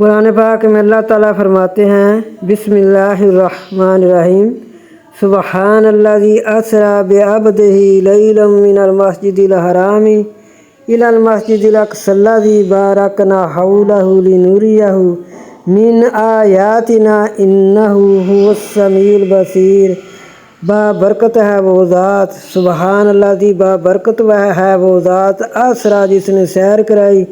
قرآن پاک میں اللہ تعالیٰ فرماتے ہیں بسم اللہ الرحمن الرحیم سبحان الذی اسریٰ بعبدہ لیلا من المسجد الحرام الی المسجد الاقصی الذی بارکنا حولہ لنریہ من آیاتنا انہ هو السمیع البصیر۔ بابرکت ہے وہ ذات، سبحان الذی بابرکت ہے وہ ذات اسریٰ جس نے سیر کرائی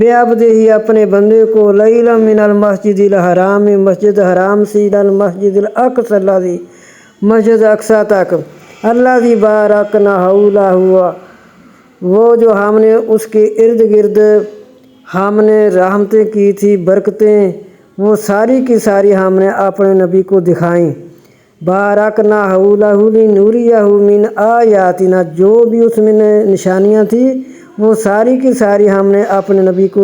بے عبدہ ہی اپنے بندے کو لیلا من المسجد الحرام مسجد حرام سے الی المسجد الاقصی الذی مسجد اقصی تک الذی بارکنا حولہ وہ جو ہم نے اس کے ارد گرد ہم نے رحمتیں کی تھی، برکتیں وہ ساری کی ساری ہم نے اپنے نبی کو دکھائیں۔ بارکنا حولہ لنریہ من آیاتنا جو بھی اس میں نشانیاں تھیں وہ ساری کی ساری ہم نے اپنے نبی کو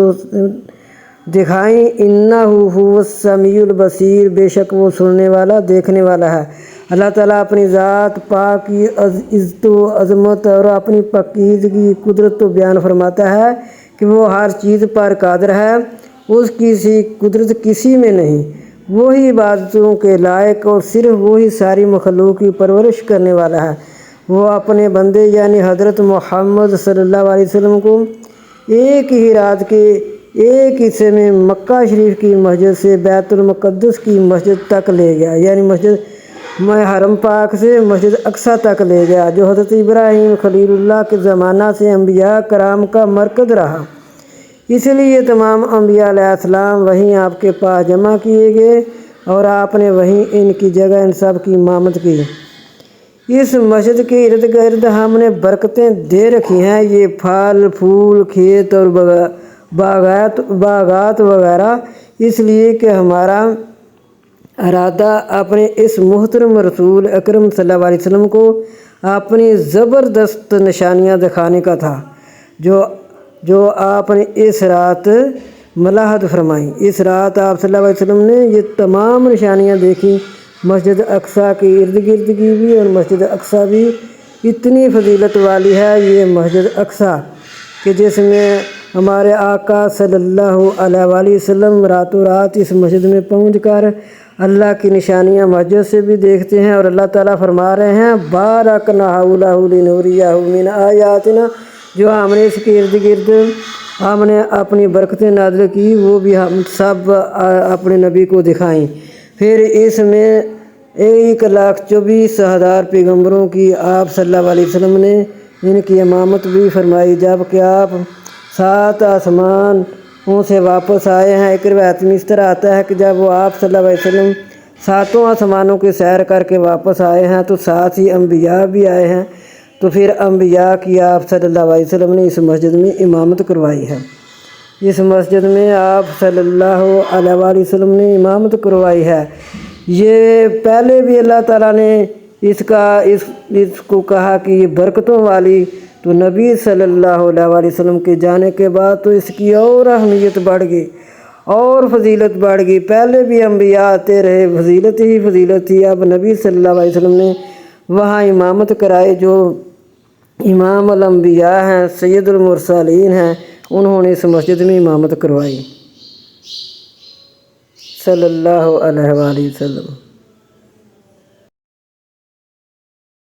دکھائیں۔ انہ هو السمیع البصیر، بے شک وہ سننے والا دیکھنے والا ہے۔ اللہ تعالیٰ اپنی ذات پاک کی عزت و عظمت اور اپنی پاکیزگی قدرت کو بیان فرماتا ہے کہ وہ ہر چیز پر قادر ہے، اس کی سی قدرت کسی میں نہیں، وہی عبادتوں کے لائق اور صرف وہی ساری مخلوق کی پرورش کرنے والا ہے۔ وہ اپنے بندے یعنی حضرت محمد صلی اللہ علیہ وسلم کو ایک ہی رات کے ایک حصے میں مکہ شریف کی مسجد سے بیت المقدس کی مسجد تک لے گیا، یعنی مسجد حرم پاک سے مسجد اقصی تک لے گیا، جو حضرت ابراہیم خلیل اللہ کے زمانہ سے انبیاء کرام کا مرکز رہا۔ اس لیے تمام انبیاء علیہ السلام وہیں آپ کے پاس جمع کیے گئے اور آپ نے وہیں ان کی جگہ ان سب کی امامت کی۔ اس مسجد کے ارد گرد ہم نے برکتیں دے رکھی ہیں، یہ پھل پھول کھیت اور باغات وغیرہ، اس لیے کہ ہمارا ارادہ اپنے اس محترم رسول اکرم صلی اللہ علیہ وسلم کو اپنی زبردست نشانیاں دکھانے کا تھا جو آپ نے اس رات ملاحت فرمائیں۔ اس رات آپ صلی اللہ علیہ وسلم نے یہ تمام نشانیاں دیکھیں۔ مسجد اقصی کے ارد گرد کی بھی اور مسجد اقصی بھی اتنی فضیلت والی ہے یہ مسجد اقصی کہ جس میں ہمارے آقا صلی اللہ علیہ وآلہ وسلم راتوں رات اس مسجد میں پہنچ کر اللہ کی نشانیاں مسجد سے بھی دیکھتے ہیں، اور اللہ تعالیٰ فرما رہے ہیں بارکنا حولہ لنریہ من آیاتنا، جو ہم نے اس کے ارد گرد ہم نے اپنی برکتیں نازل کی وہ بھی ہم سب اپنے نبی کو دکھائیں۔ پھر اس میں 1,24,000 پیغمبروں کی آپ صلی اللہ علیہ وسلم نے ان کی امامت بھی فرمائی، جب کہ آپ 7 آسمانوں سے واپس آئے ہیں۔ ایک روایت میں اس طرح آتا ہے کہ جب وہ آپ صلی اللہ علیہ وسلم 7 آسمانوں کی سیر کر کے واپس آئے ہیں تو ساتھ ہی انبیاء بھی آئے ہیں، تو پھر انبیاء کی آپ صلی اللہ علیہ وسلم نے اس مسجد میں امامت کروائی ہے۔ اس مسجد میں آپ صلی اللہ علیہ وآلہ وسلم نے امامت کروائی ہے۔ یہ پہلے بھی اللہ تعالیٰ نے اس کو کہا کہ یہ برکتوں والی، تو نبی صلی اللہ علیہ وآلہ وسلم کے جانے کے بعد تو اس کی اور اہمیت بڑھ گئی اور فضیلت بڑھ گئی۔ پہلے بھی انبیاء آتے رہے، فضیلت ہی فضیلت تھی، اب نبی صلی اللہ علیہ وسلم نے وہاں امامت کرائی، جو امام الانبیاء ہیں، سید المرسلین ہیں، انہوں نے اس مسجد میں امامت کروائی صلی اللہ علیہ وآلہ وسلم۔